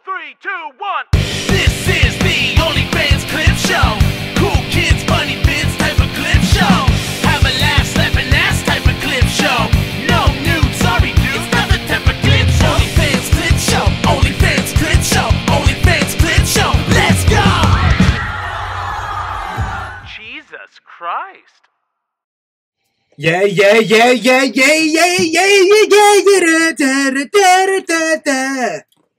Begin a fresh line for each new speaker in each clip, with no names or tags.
3, 2, 1.
This is the OnlyFans clip show. Cool kids, funny bits type of clip show. Have a laugh, slap an ass type of clip show. No nude, sorry dude, it's not the type of clip show. OnlyFans clip show. OnlyFans clip show. OnlyFans clip show. Let's go.
Jesus Christ.
Yeah.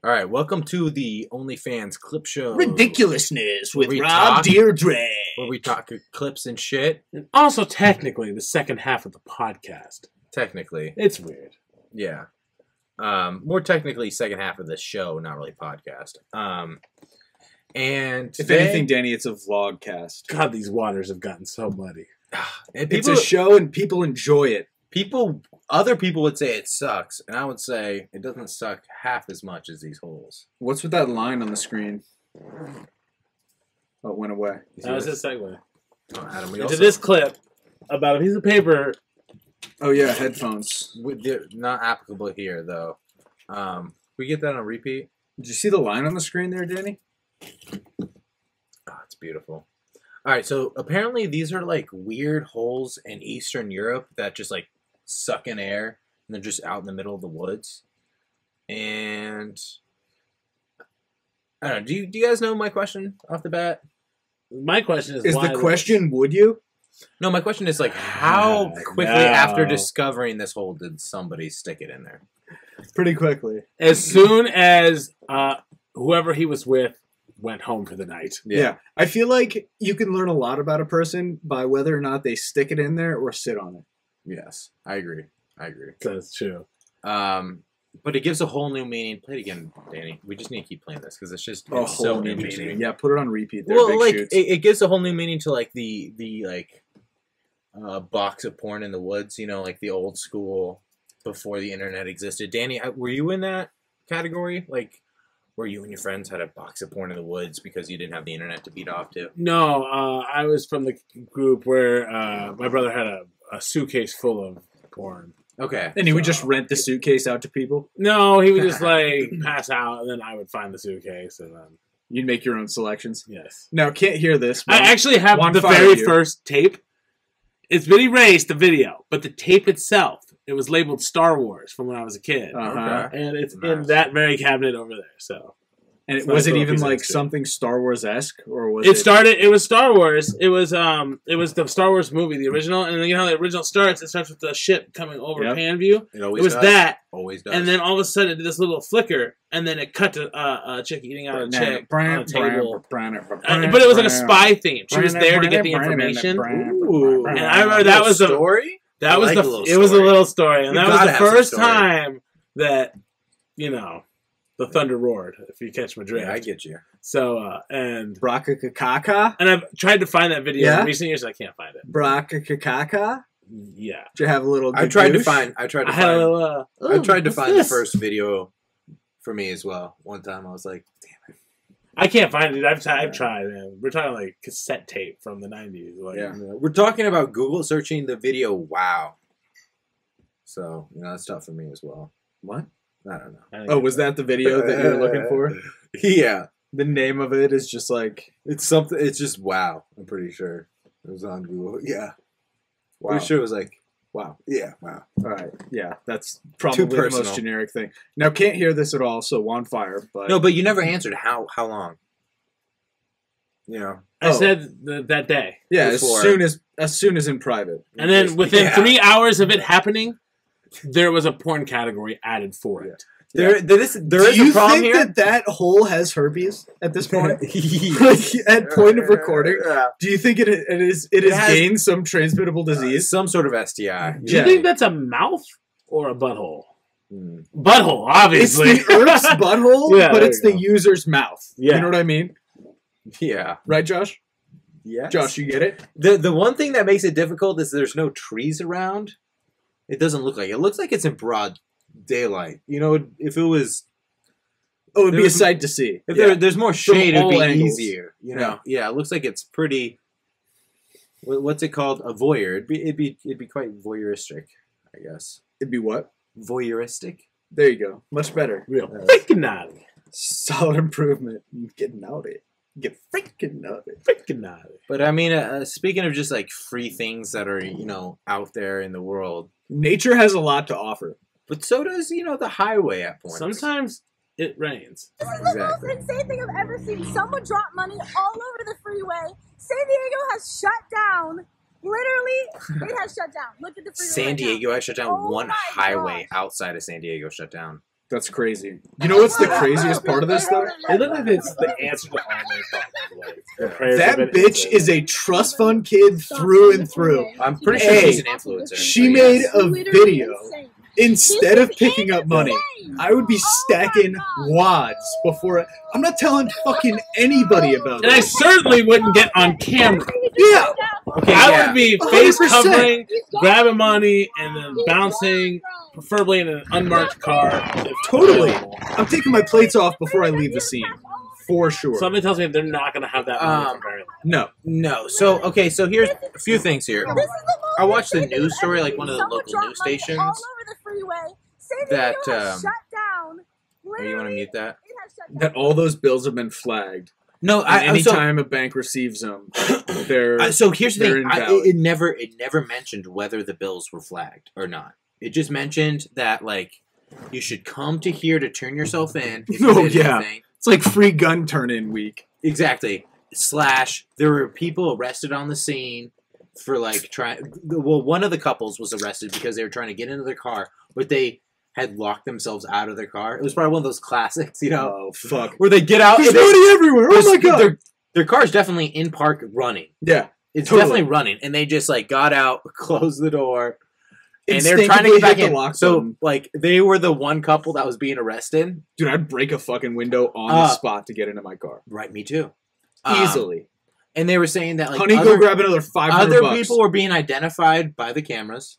All right, welcome to the OnlyFans clip show.
Ridiculousness with
We
Rob
talk-
Deirdre.
Where we talk clips and shit.
And also, technically, the second half of the podcast.
Technically,
It's weird.
yeah. More technically, second half of this show, not really podcast. And
If
today-
anything, Danny, it's a vlogcast.
God, these waters have gotten so muddy.
and
It's
people,
a show and people enjoy it.
other people would say it sucks, and I would say it doesn't suck half as much as these holes.
What's with that line on the screen? Oh, it went away.
You see
That was
this?
a segue
Adam, we
into
also,
this clip about a piece of paper.
Oh, yeah, headphones.
not applicable here though. We get that on repeat.
Did you see the line on the screen there, Danny?
Oh, it's beautiful. All right, so apparently these are like weird holes in Eastern Europe that just like suck in air, and they're just out in the middle of the woods. And I don't know. Do you guys know my question off the bat?
My question is,
Is
why
the question, would you?
No, my question is like, how quickly
No.
after discovering this hole did somebody stick it in there?
Pretty quickly.
as soon as whoever he was with went home for the night.
Yeah. I feel like you can learn a lot about a person by whether or not they stick it in there or sit on it.
Yes, I agree.
That's true.
But it gives a whole new meaning. Play it again, Danny. We just need to keep playing this because it's just
A
it's so
whole new
interesting.
meaning. Yeah, put it on repeat there.
Well,
Big
like
shoots.
it gives a whole new meaning to like the like box of porn in the woods. You know, like the old school before the internet existed. Danny, were you in that category? Like, where you and your friends had a box of porn in the woods because you didn't have the internet to beat off to?
No, I was from the group where my brother had a suitcase full of porn.
Okay,
And he would just rent the suitcase out to people.
No, he would just like pass out, and then I would find the suitcase, and then
You'd make your own selections.
yes.
Now, can't hear this.
I
but
actually have
One
the
fire
very
you.
first tape. It's been erased, the video, but the tape itself, it was labeled Star Wars from when I was a kid.
Uh-huh.
Okay.
And it's in
Nice.
that very cabinet over there. So
And
It's
was
nice
it
little
even
piece of
like
history.
something Star Wars-esque? Or was
it was Star Wars. It was the Star Wars movie, the original, and you know how the original starts? It starts with the ship coming over
Yep.
pan view.
it
It
always
was
does.
that,
Always does.
and then all of a sudden it did this little flicker, and then it cut to a chick eating out a chick on a table. But it was like a spy theme. She was there to get the information.
Ooh.
And I remember that was the
story.
That
I
was
like
the
a little
it was a
story.
little story, and
You
that was
gotta
the
have some
first
story.
time that the thunder roared. If you catch my drift,
Yeah, I get you.
So and
Brakakakaka?
I've tried to find that video
Yeah?
in recent years. I can't find it.
Brakakakaka?
Yeah,
Did you have a little
I tried to
gadoosh?
find.
I had a little.
I tried to
what's
find
this?
the first video for me as well. One time I was like, damn it.
I can't find it. I've tried. Man. We're talking like cassette tape from the '90s. Like,
Yeah.
We're talking about Google searching the video wow. So, that's tough for me as well.
What?
I don't know.
I think
Oh, was that the video that you were looking for?
Yeah.
The name of it is just like,
It's something, it's just wow. I'm pretty sure. It was on Google. Yeah.
wow.
Pretty sure it was like,
Wow.
yeah, wow.
All right. Yeah, that's probably the
personal.
most generic thing. Now, can't hear this at all, so on fire. But
No, but you never answered how long. You know.
I
Oh.
said that day,
yeah,
before.
as soon as in private.
and then within
Yeah.
3 hours of it happening, there was a porn category added for it.
There is
Do
a
you
problem
think
here.
that hole has herpes at this point? Like, at point of recording,
Yeah.
do you think it has
has-
gained some transmittable disease?
Some sort of STI.
Do you
Yeah.
think that's a mouth or a butthole?
Mm.
Butthole,
It's
obviously.
the Earth's butthole,
Yeah,
but
there
it's
you
the
go.
user's mouth.
Yeah.
You know what I mean?
Yeah.
Right, Josh?
Yes.
Josh, you get it?
The one thing that makes it difficult is there's no trees around. It doesn't look like it. It looks like it's in broad daylight. If it was,
Oh, it'd be a
There's-
sight to see.
if
Yeah.
there's more shade, it'd
all
be
angles.
easier. Yeah. It looks like it's pretty. What's it called? A voyeur. It'd be quite voyeuristic, I guess.
It'd be what?
Voyeuristic.
There you go. Much better.
Real pickinati.
Solid improvement. Getting out it. Get freaking out it.
Freaking out.
But I mean, speaking of just like free things that are out there in the world,
Nature has a lot to offer.
but so does the highway at points.
Sometimes it rains.
This is the most insane thing I've ever seen. Someone drop money all over the freeway. San Diego has shut down. Literally, it has shut down. Look at the freeway.
San
right now.
Diego has shut down.
Oh
One
my
highway
gosh.
outside of San Diego shut down.
That's crazy. You know what's the craziest part of this, though?
It looks like it's the answer to all my problems. Like, the prayers have
That
been
bitch
answered.
is a trust fund kid through and through.
I'm pretty sure
Hey,
she's an influencer.
she
but
made
yes.
a
Literally
video.
insane.
Instead of
This is
picking up money,
insane.
I would be
Oh
stacking
my God.
wads before. I'm not telling fucking anybody about
And I
it.
certainly wouldn't get on camera.
Yeah.
Okay,
I
yeah.
would be face
100%.
covering, grabbing money, and then bouncing, preferably in an unmarked car. if
Totally.
available.
I'm taking my plates off before I leave the scene. For sure.
Something tells me they're not going to have that money for very long.
No.
No. So okay. So here's a few things here.
This is the most
I watched the
insane thing
news
I've
story,
ever
like one of the
seen. Someone
local
dropped
news
money
stations
all over the freeway. San
that,
Diego has shut
Oh,
down.
you want to
Literally,
mute that?
it has shut down.
That all those bills have been flagged.
No.
And
I so,
anytime a bank receives them, they're.
so here's the
they're
thing.
invalid.
It never mentioned whether the bills were flagged or not. It just mentioned that like you should come to here to turn yourself in. If you
Oh,
did
yeah.
anything.
It's like free gun turn-in week.
Exactly. / there were people arrested on the scene for like trying. Well, one of the couples was arrested because they were trying to get into their car, but they had locked themselves out of their car. It was probably one of those classics,
Oh, fuck.
where they get out.
There's
and they-
money everywhere. Oh, my God.
Their car's definitely in park running.
Yeah.
It's
Totally.
definitely running, and they just like got out, closed the door, and they're trying to
Instinctively
get back
hit the
in.
lock
So
button.
like they were the one couple that was being arrested.
Dude, I'd break a fucking window on the spot to get into my car.
Right, me too.
Easily.
And they were saying that like
Honey,
other,
go grab another 500
other
bucks.
people were being identified by the cameras.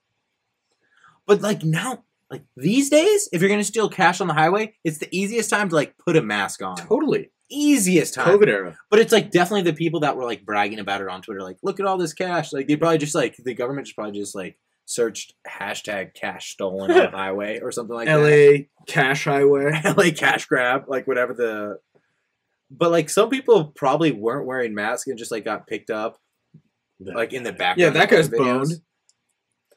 But like now, like these days, if you're gonna steal cash on the highway, it's the easiest time to like put a mask on.
Totally.
Easiest time.
COVID era.
But it's like definitely the people that were like bragging about it on Twitter, like, look at all this cash. Like they probably just like the government just probably just like searched hashtag cash stolen on the highway or something like that.
LA cash highway.
LA cash grab, like whatever the. But like some people probably weren't wearing masks and just like got picked up, like in the background.
Yeah, that
of
guy's
videos.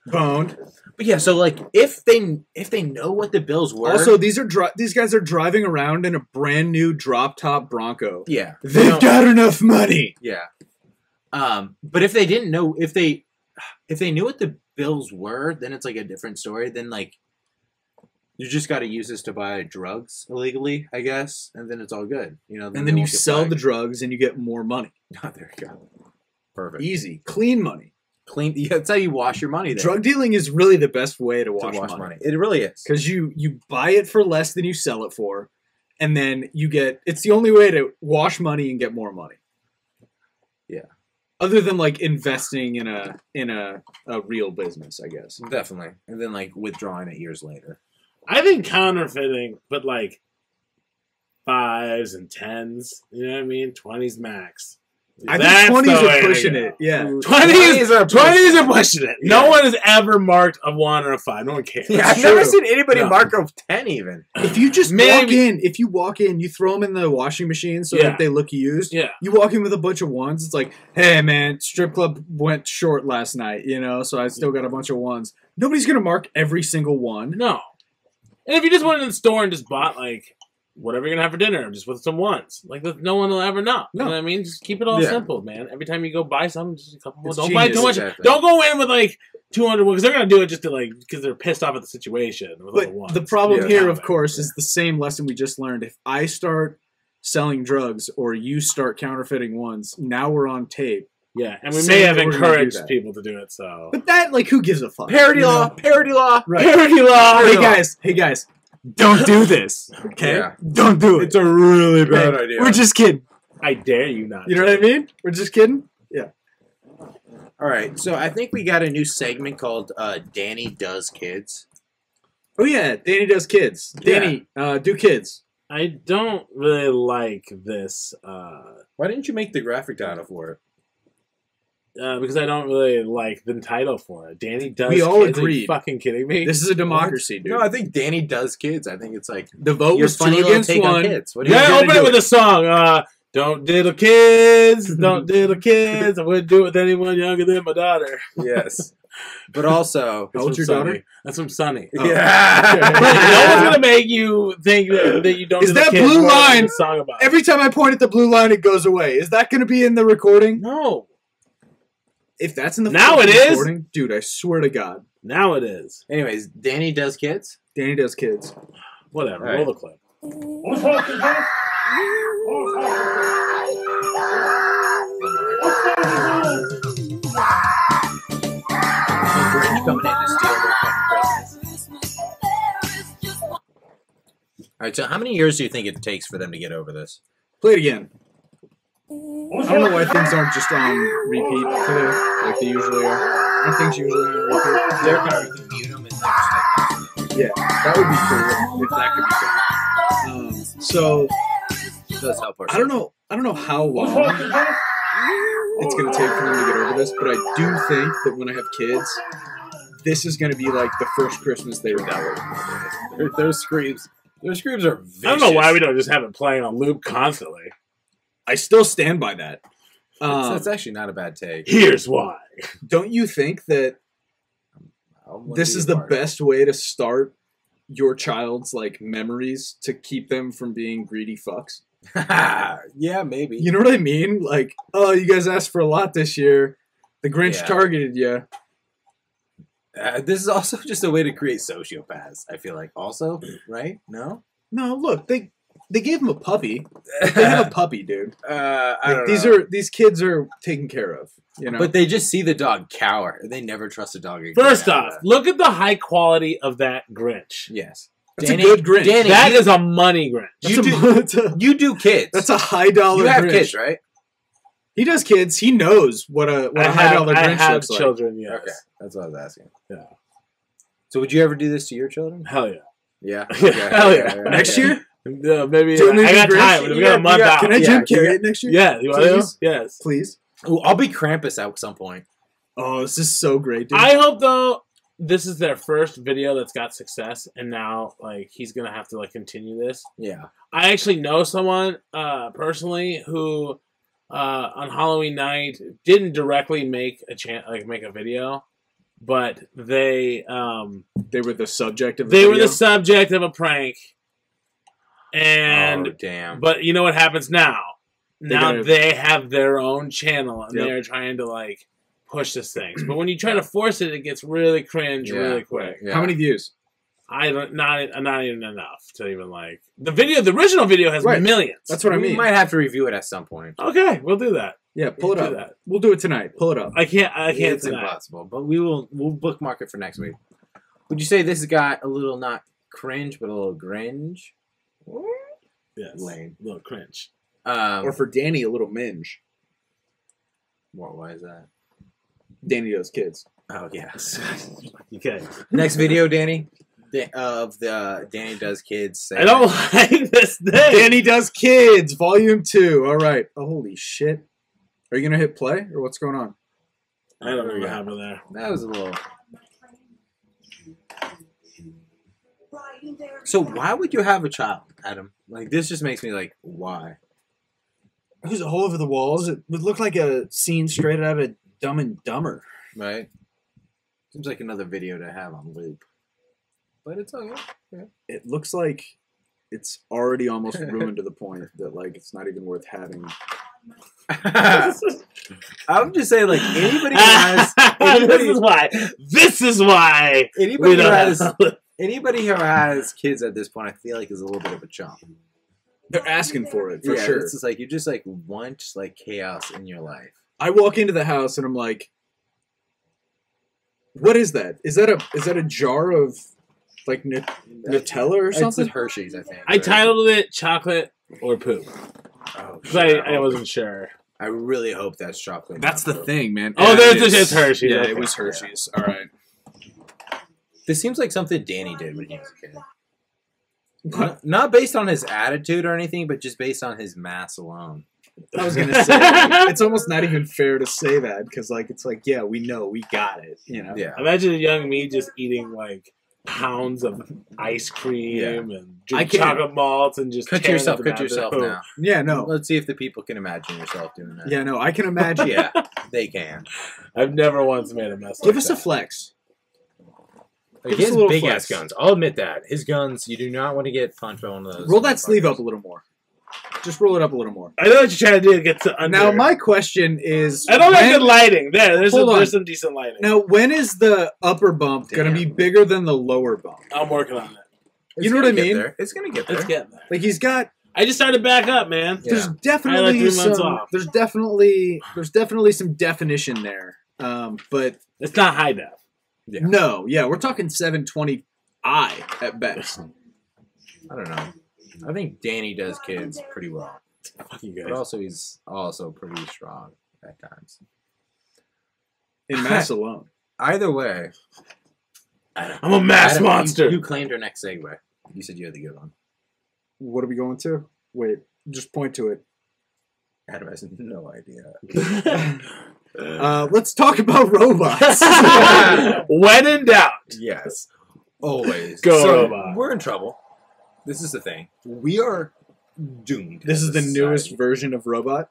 boned.
But yeah, so like if they know what the bills were,
Also, these guys are driving around in a brand new drop top Bronco.
yeah,
They've got enough money.
yeah. But if they didn't know, if they knew what the bills were, then it's like a different story. Then like you just got to use this to buy drugs illegally, I guess, and then it's all good, you know.
And then you sell the drugs and you get more money.
There you go. Perfect.
Easy, clean money.
Clean. Yeah, that's how you wash your money. There.
Drug dealing is really the best way to
to
wash,
wash
money.
money. It really is.
Because you buy it for less than you sell it for, and then you get. It's the only way to wash money and get more money.
Yeah.
Other than like investing in a real business, I guess.
Definitely. And then like withdrawing it years later.
I think counterfeiting, but like 5s and 10s, you know what I mean? 20s max.
I
That's
think
the
20s
way
are
to
pushing
go.
it. Yeah.
20s are pushing it. No
Yeah.
one has ever marked a 1 or a 5. No one cares.
Yeah, I've
It's
never
true.
seen anybody
No.
mark a 10 even.
If you just
Maybe-
walk in, you throw them in the washing machine so
Yeah.
that they look used.
Yeah.
You walk in with a bunch of ones. It's like, hey man, strip club went short last night, so I still got a bunch of ones. Nobody's gonna mark every single one.
No. And if you just went in the store and just bought like whatever you're gonna have for dinner, just with some ones, like no one will ever know. You know what I mean? Just keep it all
Yeah.
simple, man. Every time you go buy something, just a couple more.
It's
Don't buy too
genius,
much.
exactly.
Don't go in with like 200 because they're gonna do it just to like because they're pissed off at the situation. With all
But
ones.
the problem
Yeah.
here, of course, is the same lesson we just learned. If I start selling drugs or you start counterfeiting ones, now we're on tape.
Yeah, and we
Saying
may have
that we're gonna do
encouraged
that.
people to do it. So
But that, like, who gives a fuck?
Parody
You know?
law. Parody law.
Right.
parody law.
Hey guys, don't do this. Okay,
Yeah.
don't do it.
It's a really bad
Okay?
idea.
We're just kidding.
I dare you not.
You know what I mean? We're just kidding.
All right, so I think we got a new segment called Danny Does Kids.
Oh yeah, Danny does kids. Danny, do kids.
I don't really like this.
Why didn't you make the graphic title for it?
because I don't really like the title for it. Danny does.
We all
kids. Are you
agreed.
fucking kidding me?
This is a democracy, dude.
No, I think Danny does kids. I think it's like
the vote
your
was
funny
2
little
against
take on
1.
kids. What are you
Yeah,
gonna
open it
do
with a song. Don't diddle kids. Don't diddle kids. I wouldn't do it with anyone younger than my daughter.
Yes, but also
How old's your
Sonny.
daughter?
That's from Sonny.
Oh.
yeah.
No one's gonna make you think that you don't.
Is
diddle
that
kids
blue
more than
line-
the song about it.
Every time I point at the blue line, it goes away. Is that going to be in the recording?
No.
If that's in the
Now
fucking
it is.
recording, dude, I swear to God,
Now it is.
Anyways, Danny does kids.
Danny does kids.
Whatever.
All right.
Roll the clip.
Grinch coming in to steal their fucking Christmas. All right, so how many years do you think it takes for them to get over this?
Play it again. I don't know why things aren't just on repeat today, like they usually are. Aren't things usually on repeat?
They're kind of mute them and they're just like,
Yeah, that would be cool if that could be done. So
it does help
I don't know how long it's gonna take for them to get over this, but I do think that when I have kids, this is gonna be like the first Christmas they remember.
Those screams. Those screams are vicious.
I don't know why we don't just have it playing on loop constantly.
I still stand by that.
That's actually not a bad take.
Here's why.
Don't you think that this is the best way to start your child's like memories to keep them from being greedy fucks?
Yeah, maybe.
You know what I mean? Like, oh, you guys asked for a lot this year. The Grinch
Yeah.
targeted you.
This is also just a way to create sociopaths, I feel like. Also, right? No?
No, look, they gave him a puppy. They have a puppy, dude.
I
Like,
don't know.
these kids are taken care of. You know,
But they just see the dog cower. They never trust a dog again.
First
after
off,
that.
look at the high quality of that Grinch.
Yes.
that's a good Grinch.
Danny,
That
you,
is a money Grinch.
That's
you do-
that's a,
you do kids.
that's a high dollar.
You have
Grinch.
kids, right?
He does kids. He knows what a high dollar
I
Grinch
have
looks like.
children, yes.
Okay, that's what I was asking.
Yeah.
So would you ever do this to your children?
Hell yeah.
Yeah.
Hell yeah.
Next year,
Maybe
Doing
I got
the Grinch?
time. We
You
got a
got-
month
you got-
out.
can I
Yeah,
Jim
you
Carrey
got-
it next year?
Yeah, you want to?
Please?
Yes.
Please.
Ooh, I'll be Krampus at some point.
Oh, this is so great, dude.
I hope though this is their first video that's got success, and now like he's gonna have to like continue this.
Yeah.
I actually know someone personally who on Halloween night didn't directly make make a video, but they
They were the subject of the
they were
video.
the subject of a prank, and
oh, damn.
but you know what happens now? Now
gotta-
they have their own channel, and
Yep.
they're trying to like push this thing. But when you try to force it, it gets really cringe
Yeah.
really quick.
Yeah.
How many views?
I don't not even enough to even like the video. The original video has
Right.
millions.
That's what I
We
mean.
might have to review it at some point.
Okay, we'll do that.
Yeah, pull it
Do
up.
that.
We'll do it tonight. Pull it up.
I can't
It's
tonight.
impossible, but we'll bookmark it for next week. Would you say this has got a little not cringe, but a little gringe?
Yes,
Lame.
little cringe.
Or for Danny, a little minge.
Why is that?
Danny does kids.
Oh yeah.
Okay,
Next video, Danny, of the Danny Does Kids.
I don't like this thing.
Danny does kids, volume 2. All right. Oh, holy shit. Are you gonna hit play or what's going on?
I don't know what happened there.
That was a little. So why would you have a child, Adam? Like this just makes me like, why?
It was all over the walls. It would look like a scene straight out of Dumb and Dumber.
Right? Seems like another video to have on loop. But it's okay.
It looks like it's already almost ruined to the point that like it's not even worth having.
I'm just saying, like anybody who has
This is why.
anybody
We
who
don't
has
have-
anybody who has kids at this point, I feel like is a little bit of a chump.
They're asking for it for
Yeah,
sure.
It's just like you just like want like chaos in your life.
I walk into the house and I'm like, "What is that? Is that a jar of like Nutella or
It's
something?"
Hershey's, I think.
I titled it "Chocolate or Poop"
Oh,
because
shit.
I wasn't sure.
I really hope that's chocolate.
That's the
not
thing, man.
Oh,
Yeah,
there's
it is.
it's Hershey's.
Yeah,
Okay.
it was Hershey's. All right.
This seems like something Danny did when he was a kid. Not based on his attitude or anything, but just based on his mass alone.
I was gonna say it's almost not even fair to say that because it's like yeah, we know, we got it, you know.
Yeah.
Imagine a young me just eating like pounds of ice cream and
I
drink
can't.
chocolate malts and just
Cut
tearing
yourself
them out of the hoop.
now.
Yeah, no.
Let's see if the people can imagine yourself doing that.
Yeah, no. I can imagine.
Yeah, they can.
I've never once made a mess.
Give
like
us a
that.
flex.
Like,
Give
he
us
has
a little
big
flex.
ass guns. I'll admit that. His guns, you do not want to get punched by one of those.
Roll that sleeve up a little more. Just roll it up a little more.
I know what you're trying to do to get to under.
Now, my question is,
I don't like
when-
good lighting. There's
Hold on.
some decent lighting.
Now, when is the upper bump going to be
Damn.
bigger than the lower bump?
I'm working on it.
It's
You know what
gonna
I
get
mean?
there. It's gonna get there.
Let's get there.
Like he's got.
I just started back up, man.
Yeah.
There's
I like
definitely
3 months
some.
off.
There's definitely some definition there. But
It's not high def.
Yeah.
no, yeah, we're talking 720i at best.
I don't know. I think Danny does kids pretty well,
Fuck you
but
guys.
also he's also pretty strong at times.
In mass alone.
Either way,
I'm a mass
Adam,
monster.
You claimed our next segue. You said you had the good one.
What are we going to? Wait, just point to it.
Adam has no idea.
Let's talk about robots.
When in doubt.
Yes, always.
Go
so
robot.
We're in trouble. This is the thing. We are doomed.
This
as
is
a
the newest
society.
version of robot.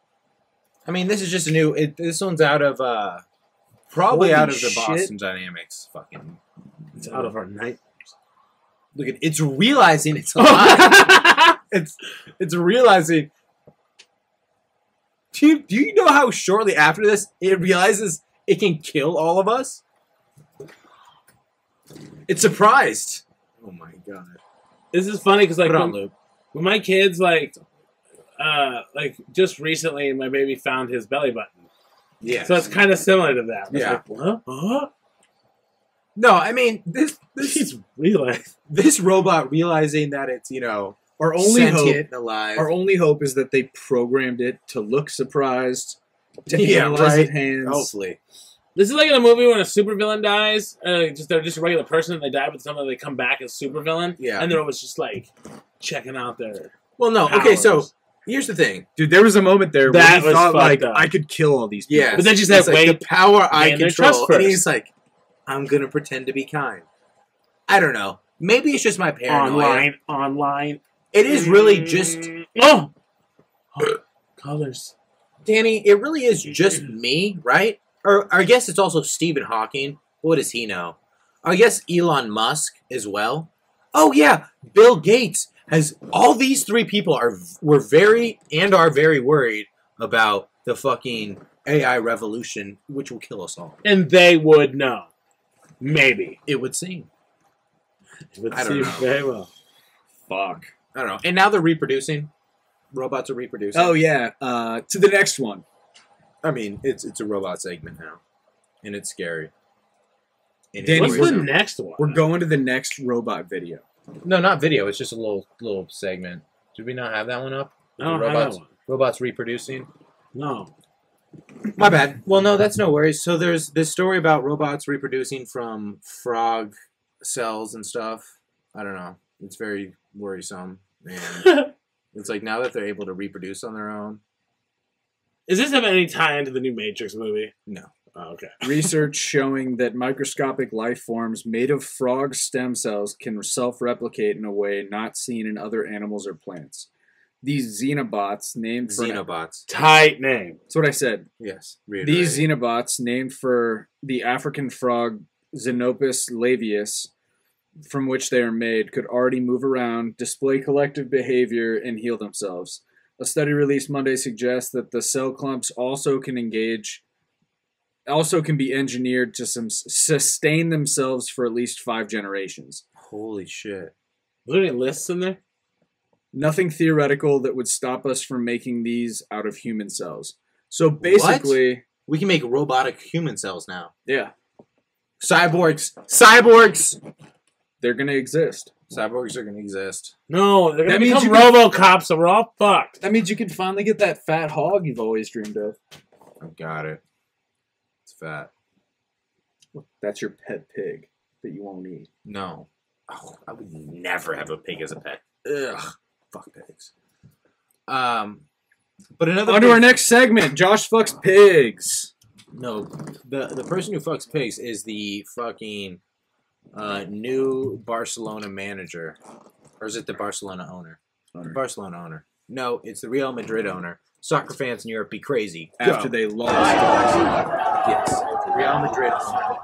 I mean, this is just a new. This one's out of probably
Holy
out of the
shit.
Boston Dynamics. Fucking
It's out of our night.
look at it's realizing it's alive. it's realizing. Do you know how shortly after this it realizes it can kill all of us? It's surprised. Oh my god!
This is funny because like
Put it on
when,
loop.
when my kids like just recently my baby found his belly button.
Yeah.
So it's kind of similar to that. It's
Yeah.
like, what? What?
No, I mean this
He's realized.
this robot realizing that it's
Our only hope.
sentient and alive.
Our only hope is that they programmed it to look surprised, to
Yeah,
analyze
right.
its hands.
Hopefully.
This is like in a movie when a supervillain dies. They're just a regular person and they die, but somehow they come back as supervillain.
Yeah.
And they're always just like checking out their
Well, no. Okay, so
powers.
here's the thing.
Dude, there was a moment there where
That
he
was
thought,
fucked
like,
up.
I could kill all these people.
Yeah,
But then she
it's
said,
like
wait,
the power I
gain their trust
control, and
first.
he's like, I'm gonna pretend to be kind. I don't know. Maybe it's just my paranoia.
online.
It is really just
Oh! Colors.
Danny. It really is just me, right? Or I guess it's also Stephen Hawking. What does he know? I guess Elon Musk as well. Oh yeah, Bill Gates has. All these three people were very worried about the fucking AI revolution, which will kill us all.
And they would know. Maybe.
It would seem.
It would
I don't
seem
know.
very well.
Fuck.
I don't know. And now they're reproducing. Robots are reproducing.
Oh, yeah. To the next one.
I mean, it's a robot segment now, and it's scary. And
Danny,
What's
it's
the
worrisome.
next one?
We're going to the next robot video.
No, not video. It's just a little segment. Did we not have that one up?
I don't
The
have
robots,
that one.
robots reproducing.
No.
My bad. Well, no, that's no worries. So there's this story about robots reproducing from frog cells and stuff. I don't know. It's very worrisome. And it's like now that they're able to reproduce on their own.
Is this have any tie into the new Matrix movie?
No.
Oh, okay.
Research showing that microscopic life forms made of frog stem cells can self-replicate in a way not seen in other animals or plants. These xenobots, named for...
Xenobots.
Tight name.
That's what I said.
Yes.
These xenobots, named for the African frog Xenopus laevius, from which they are made, could already move around, display collective behavior, and heal themselves. A study released Monday suggests that the cell clumps also can be engineered to sustain themselves for at least 5 generations.
Holy shit.
Was there any lists in there?
Nothing theoretical that would stop us from making these out of human cells. So basically,
We can make robotic human cells now.
yeah,
Cyborgs. Cyborgs.
they're going to exist.
Cyborgs are going to exist.
No, they're
That
gonna
means
become
you
RoboCop, so we're all fucked.
That means you can finally get that fat hog you've always dreamed of.
I got it. It's fat.
That's your pet pig that you won't eat.
No. Oh, I would never have a pig as a pet. Ugh, fuck pigs. But another
On to
big-
our next segment. Josh fucks pigs.
No, the person who fucks pigs is the fucking new Barcelona manager, or is it the Barcelona owner? The Barcelona owner. No, it's the Real Madrid owner. Soccer fans in Europe be crazy.
After
Go.
they lost.
Yes, the Real Madrid owner.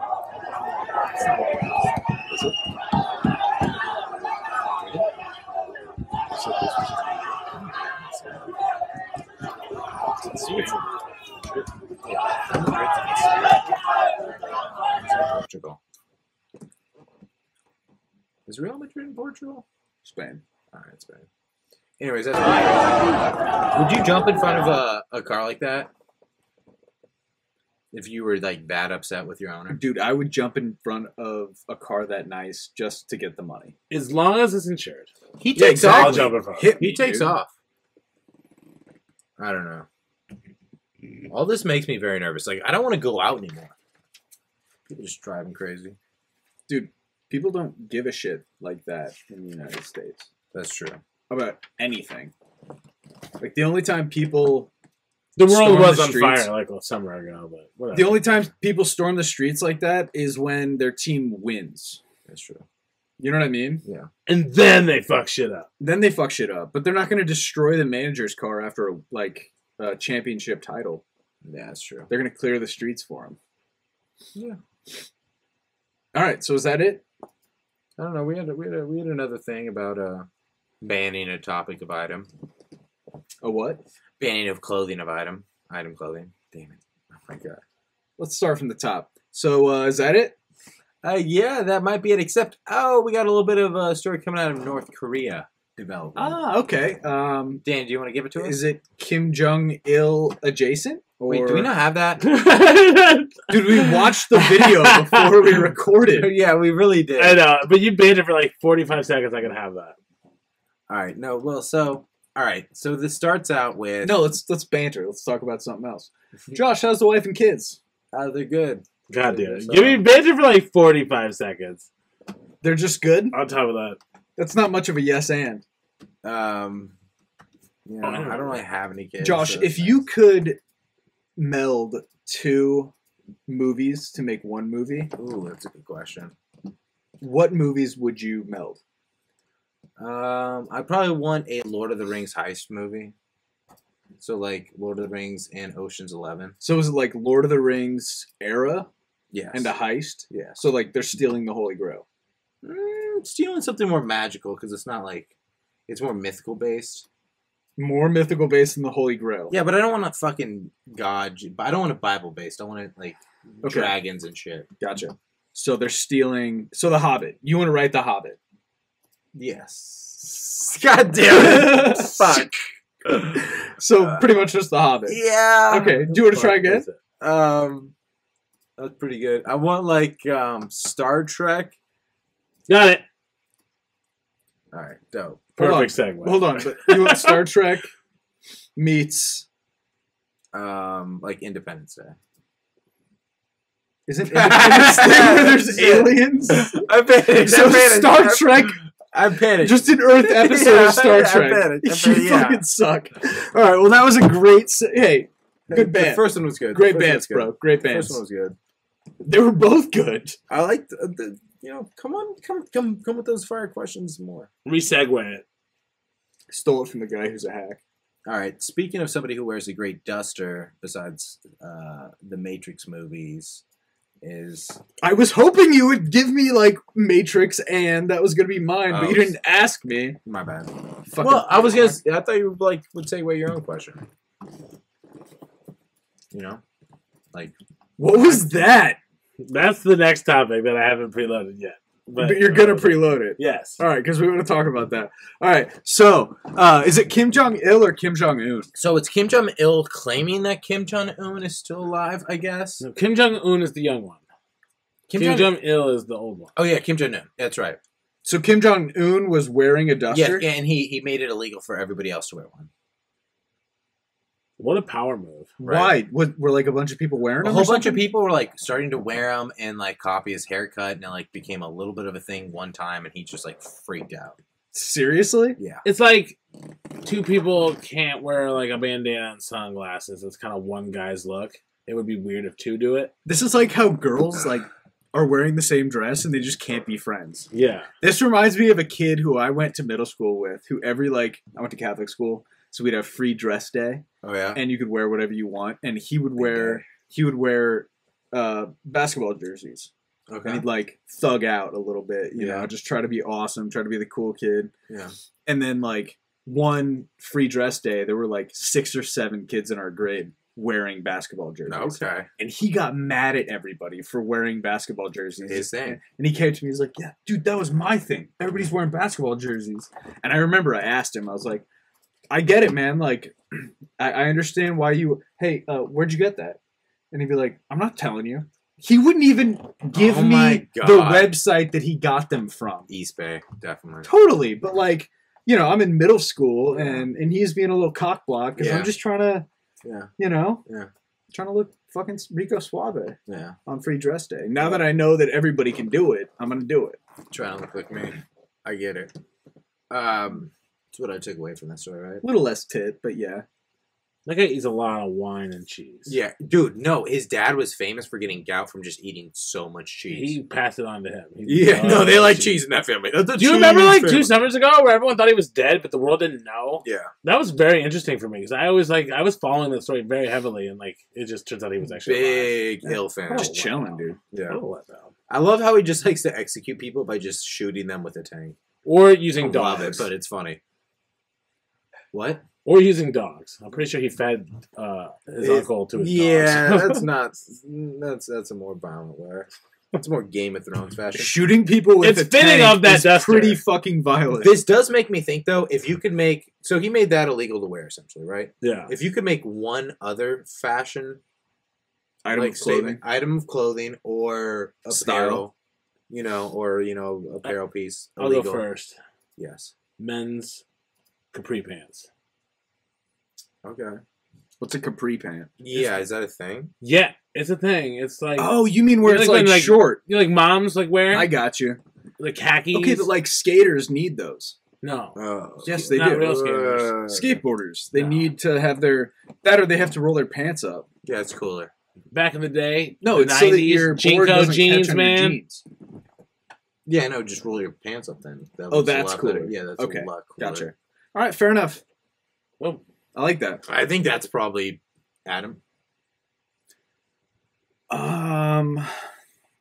Portugal. Is Real Madrid in Portugal?
Spain.
Alright, Spain. Anyways, that's pretty crazy. Would you jump in front of a car like that? If you were like that upset with your owner?
Dude, I would jump in front of a car that nice just to get the money.
As long as it's insured.
He
Yeah,
takes
exactly.
I'll
off.
jump in front.
Hit
He
me,
takes
dude.
off. I don't know. All this makes me very nervous. Like, I don't want to go out anymore. People just driving crazy.
Dude, people don't give a shit like that in the United States
That's true.
about anything. Like, the only time people...
The world
Storm
was
the
on
streets.
fire like a summer ago, but whatever.
The only time people storm the streets like that is when their team wins.
That's true.
You know what I mean?
And then they fuck shit up.
Then they fuck shit up. But they're not going to destroy the manager's car after a championship title.
Yeah, that's true.
They're going to clear the streets for him.
Yeah.
All right, so is that it?
I don't know. We had another thing about banning a topic of item.
A what?
Banning of clothing of item. Item clothing. Damn it. Oh my god.
Let's start from the top. So is that it?
Yeah, that might be it. Except, we got a little bit of a story coming out of North Korea developing.
Ah, okay.
Dan, do you want to give it to us?
Is it Kim Jong-il adjacent? Or...
Wait, do we not have that?
Dude, we watched the video before we recorded.
Yeah, we really did.
I know, but you banned it for like 45 seconds. I can have that.
All right. No. Well. So. All right. So this starts out with.
No, let's banter. Let's talk about something else. Josh, how's the wife and kids?
They're good.
God damn it.
So-
Give me banned it for like 45 seconds.
They're just good?
On top of that.
That's not much of a yes and.
Yeah.
I
I
don't
don't really have any kids.
Josh,
so
if
it's
you
nice.
could meld two movies to make one movie,
Ooh, that's a good question.
what movies would you meld?
I probably want a Lord of the Rings heist movie. So like Lord of the Rings and Ocean's 11.
So is it like Lord of the Rings era
Yes.
and a heist?
Yeah.
So like they're stealing the Holy Grail.
Stealing something more magical because it's not like it's more mythical based.
More mythical based than the Holy Grail.
Yeah, but I don't want a fucking god. I don't want a Bible based. I want it like
Okay.
dragons and shit.
Gotcha. So they're stealing. So The Hobbit. You want to write The Hobbit?
Yes. God damn it. Fuck.
So pretty much just The Hobbit.
Yeah.
Okay. Do you want to try again?
That's pretty good. I want like Star Trek.
Got it.
All right, dope.
Perfect segue.
Hold on. But you want Star Trek meets?
Like Independence Day.
Isn't Independence Day where there's aliens?
I panicked.
So Star Trek,
I panicked.
just an Earth episode
Yeah,
of Star
I
Trek.
panicked.
You
Yeah.
fucking suck. All right. Well, that was a great. Hey, good
The
band.
first one was good.
Great
The first
bands,
one was
bro.
good.
Great
The
bands.
first one was good.
They were both good.
I liked the come on, come with those fire questions more.
Resegue it.
Stole it from the guy who's a hack.
All right. Speaking of somebody who wears a great duster, besides the Matrix movies, is
I was hoping you would give me like Matrix, and that was gonna be mine, but
Oh.
you didn't ask me.
my bad.
Fucking
Well, I was gonna. I thought you would segue your own question. You know, like
What was that?
That's the next topic that I haven't preloaded yet.
But you're gonna preload it.
Yes.
All right, because we want to talk about that. All right, so is it Kim Jong Il or Kim Jong Un?
so. It's Kim Jong Il claiming that Kim Jong Un is still alive. I guess.
No, Kim Jong Un is the young one. Kim Jong Il is the old one.
Oh yeah, Kim Jong Un. That's right.
So Kim Jong Un was wearing a
Yeah,
duster.
and he made it illegal for everybody else to wear one.
What a power move.
Why? Were like a bunch of people wearing
A
them?
whole
or
bunch of
something?
people were like starting to wear them and like copy his haircut, and it like became a little bit of a thing one time, and he just like freaked out.
Seriously?
Yeah.
It's like two people can't wear like a bandana and sunglasses. It's kind of one guy's look. It would be weird if two do it.
This is like how girls like are wearing the same dress and they just can't be friends.
Yeah.
This reminds me of a kid who I went to middle school with, who I went to Catholic school, so we'd have free dress day,
Oh yeah.
and you could wear whatever you want, and he would wear basketball jerseys. And
Okay.
he'd like thug out a little bit, you
Yeah.
know, just try to be awesome, try to be the cool kid.
Yeah.
And then like one free dress day, there were like 6 or 7 kids in our grade wearing basketball jerseys.
Okay.
And he got mad at everybody for wearing basketball jerseys.
His thing.
And he came to me, he's like, yeah, dude, that was my thing. Everybody's wearing basketball jerseys. And I remember I asked him, I was like, I get it, man. Like, I understand why hey, where'd you get that? And he'd be like, I'm not telling you. He wouldn't even give
Oh my
me the
God.
website that he got them from.
East Bay, definitely.
Totally. But like, you know, I'm in middle school and he's being a little cock block because
Yeah.
I'm just trying to,
Yeah.
you know,
Yeah.
trying to look fucking Rico Suave
Yeah.
on free dress day. Now that I know that everybody can do it, I'm going to do it.
Trying to look like me. I get it. That's what I took away from that story, right?
A little less tit, but yeah.
That guy eats a lot of wine and cheese.
Yeah, dude. No, his dad was famous for getting gout from just eating so much cheese.
He passed it on to him. He
Yeah, no, they
loves
like cheese in that family. That's a
Do you remember
cheese
like
family.
2 summers ago where everyone thought he was dead, but the world didn't know?
Yeah.
That was very interesting for me because I was following the story very heavily, and like it just turns out he was actually
Big
alive.
ill fan.
I'm just chilling, dude.
Yeah.
alive. Oh, wow.
I love how he just likes to execute people by just shooting them with a tank.
Or
I
using
love
dogs.
it, but it's funny. What?
Or using dogs. I'm pretty sure he fed his uncle to his
Yeah,
dogs.
that's not. That's a more violent way. That's more Game of Thrones fashion.
Shooting people with
It's
a
fitting
tank
of that
is
duster.
pretty fucking violent.
This does make me think, though, if you could make. So he made that illegal to wear, essentially, right?
Yeah.
If you could make one other fashion
Item
like
of clothing.
item of clothing or apparel,
Style.
or apparel piece.
I'll go
illegal.
first.
Yes.
Men's capri pants.
Okay.
What's a capri pant?
Yeah, is that a thing?
Yeah, it's a thing. It's like
Oh, you mean where
You
it's
like when,
like
like-
short?
you know, like moms like wear
I got you.
the khakis.
Okay, but like skaters need those.
no.
Oh.
Yes, they
Not
do.
real skaters.
Skateboarders. They
No.
need to have or they have to roll their pants up.
Yeah, it's cooler.
Back in the day,
No,
the
it's so that your board
Jinko
doesn't
jeans,
catch on your
man.
jeans.
Yeah, no, just roll your pants up then. That
Oh,
looks a
that's
lot
cooler.
better. Yeah, that's
Okay,
a lot cooler.
Gotcha. All right, fair enough.
Well,
I like that.
I think that's probably Adam.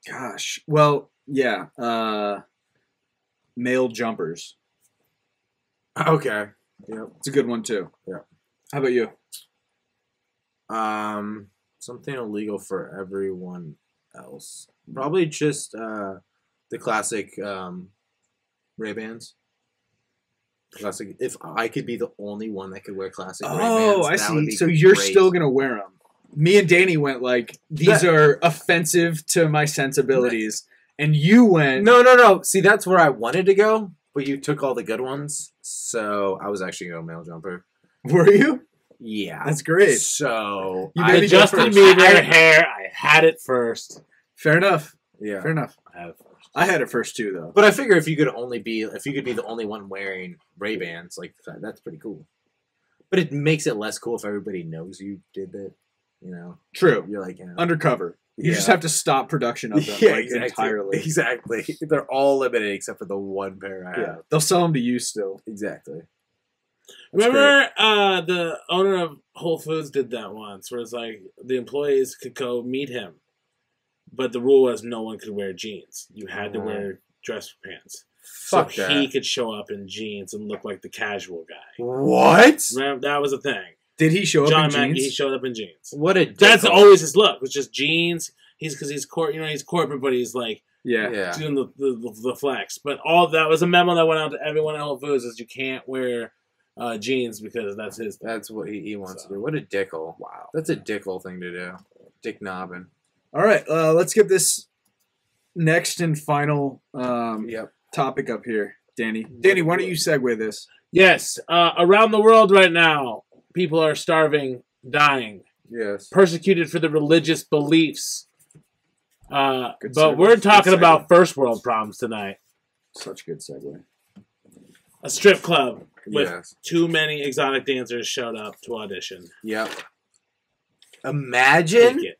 Gosh. Well, yeah. Male jumpers.
Okay. Yep.
It's a good one too.
Yeah.
How about you?
Something illegal for everyone else. Probably just the classic Ray-Bans. Classic. If I could be the only one that could wear classic Ray-Bans,
Oh, I
that would
see.
be
So you're
great.
still gonna wear them. Me and Danny went like these are offensive to my sensibilities, and you went
No. See, that's where I wanted to go, but you took all the good ones, so I was actually going male jumper.
Were you?
Yeah,
That's great.
So
You
the
made me go
Justin
first.
Bieber hair, I had it first.
Fair enough.
yeah.
Fair enough.
I had it first.
I had it first too, though.
But I figure if you could be the only one wearing Ray Bans, like that's pretty cool. But it makes it less cool if everybody knows you did that. You know,
True.
you're like
Undercover. You just
Yeah.
have to stop production of them
yeah,
like,
exactly.
entirely.
Exactly. They're all limited except for the one pair I
Yeah.
have.
They'll sell them to you still.
Exactly.
Remember the owner of Whole Foods did that once, where it's like the employees could go meet him, but the rule was no one could wear jeans. You had to wear dress pants.
Fuck
so
that.
he could show up in jeans and look like the casual guy.
What?
Remember, that was a thing.
Did he show
John
up in
Mackey, he
jeans?
showed up in jeans.
What a
That's
dickhole.
always his look. It's just jeans. He's he's corporate, but he's like
Yeah.
Yeah.
doing the flex. But all that was a memo that went out to everyone at Whole Foods is you can't wear jeans because that's his thing.
That's what he wants
So.
to do. What a dickhole. Wow. That's a dickhole thing to do. Dick knobbing.
All right. Let's get this next and final
Yep.
topic up here, Danny. Danny, why don't you segue this?
Yes, around the world right now, people are starving, dying,
Yes.
persecuted for their religious beliefs.
Good
But
segue.
we're talking
Good segue.
about first world problems tonight.
Such a good segue.
A strip club with
Yes.
too many exotic dancers showed up to audition.
Yep. Imagine
Take it.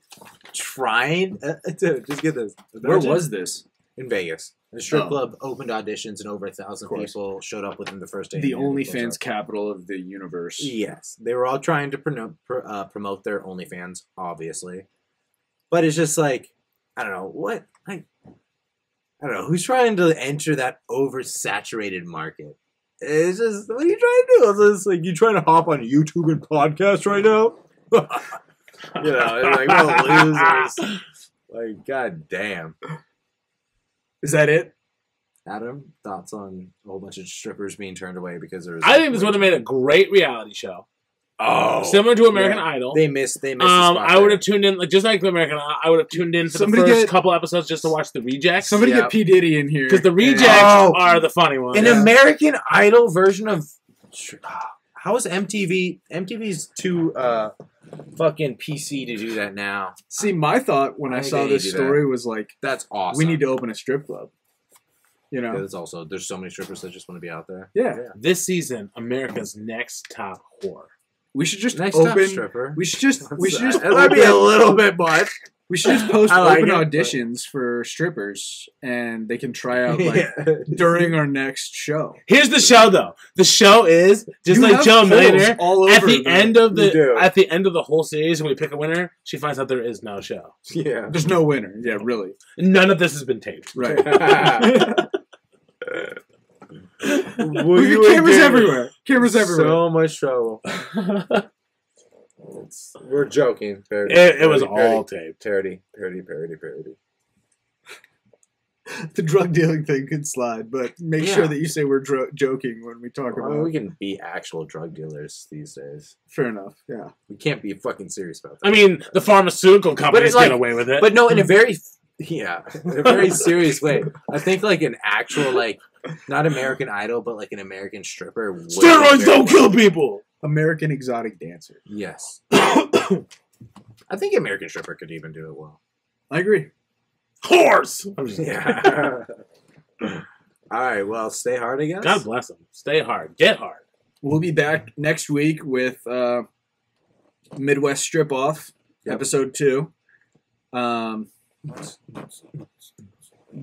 trying. Dude, just get this.
Where
Imagine-
was this?
in Vegas? The strip
Oh.
club opened auditions, and over 1,000
Of course.
people showed up within the first day.
The
and people
OnlyFans
showed up.
capital of the universe.
Yes, they were all trying to promote their OnlyFans, obviously, but it's just like I don't know what I don't know who's trying to enter that oversaturated market. It's just what are you trying to do? It's just like you trying to hop on YouTube and podcast right now. You know, it's like what losers. Like god damn.
Is that it?
Adam, thoughts on a whole bunch of strippers being turned away because there's
I think this would have made a great reality show.
oh
Similar to American
yeah.
Idol.
They missed the spot
I would
there.
have tuned in, like just like American Idol, I would have tuned in for
Somebody
the first
get-
couple episodes just to watch the rejects.
Somebody
Yeah.
get P. Diddy in here.
Because the rejects
Oh.
are the funny ones.
An American Idol version of how is MTV? MTV's too fucking PC to do that now.
See, my thought when I
I think
saw
they
this
do that.
story was like,
That's awesome.
we need to open a strip club. You know?
There's also there's so many strippers that just want to be out there.
Yeah.
This season, America's Next Top Whore.
We should just
Next top
open.
stripper.
We should just. We should just.
That might be a
open-
little bit much.
We should just post
I like
open
it, but-
auditions for strippers, and they can try out like
Yeah.
during our next show.
Here's the show, though. The show is just
You
like
have
Joe
polls
Millionaire.
all
At
over
the end of
You do.
the whole series, when we pick a winner, she finds out there is no show.
Yeah.
There's no winner. Yeah, really.
None of this has been taped.
Right.
Will
We
you
get cameras
again?
everywhere. Cameras everywhere.
So much trouble. We're joking. Parody,
It was
parody,
all taped.
parody.
The drug dealing thing could slide, but make
Yeah.
sure that you say we're joking when we talk
Well,
about
we
it.
can be actual drug dealers these days.
Fair enough. Yeah.
We can't be fucking serious about that.
I mean, the pharmaceutical companies
it's like-
get away with it.
But no, in a very in a very serious way. I think like an actual like not American Idol, but like an American stripper. would be
steroids
very
don't
well.
kill people.
American exotic dancer.
Yes, I think American stripper could even do it well.
I agree.
Horse. I'm just-
Yeah. All right. Well, stay hard, I guess.
God bless them. Stay hard. Get hard.
We'll be back next week with Midwest Strip Off,
Yep.
episode 2.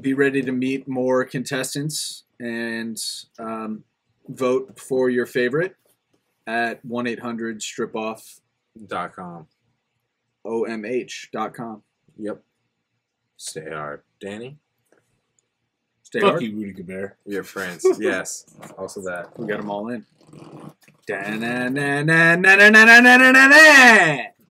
Be ready to meet more contestants and vote for your favorite at 1-800-STRIP-OFF-OMH.com.
.com. Yep. Stay hard, Danny.
Stay
Fuck
hard.
you, Rudy Gobert.
Your friends. Yes. Also that.
We got them all in. Da-na-na-na-na-na-na-na-na-na-na.